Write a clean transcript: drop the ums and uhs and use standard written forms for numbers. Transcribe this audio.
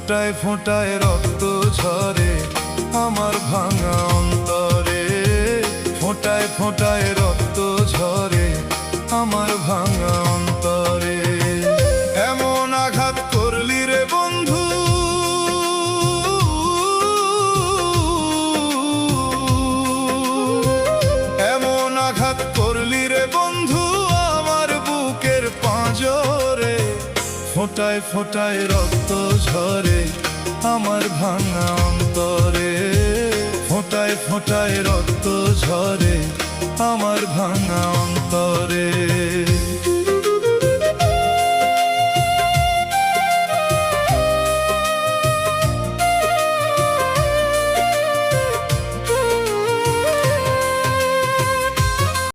ফোঁটায় ফোঁটায় রক্ত ঝরে আমার ভাঙা অন্তরে, ফোঁটায় ফোঁটায় রক্ত ঝরে আমার ভাঙা অন্তরে। এমন আঘাত করলি রে বন্ধু, এমন আঘাত করলি রে বন্ধু আমার বুকের পাঁজরে, ফোঁটায় ফোঁটায় রক্ত ঝরে আমার ভাঙা অন্তরে, ফোঁটায় ফোঁটায় রক্ত ঝরে আমার ভাঙা অন্তরে।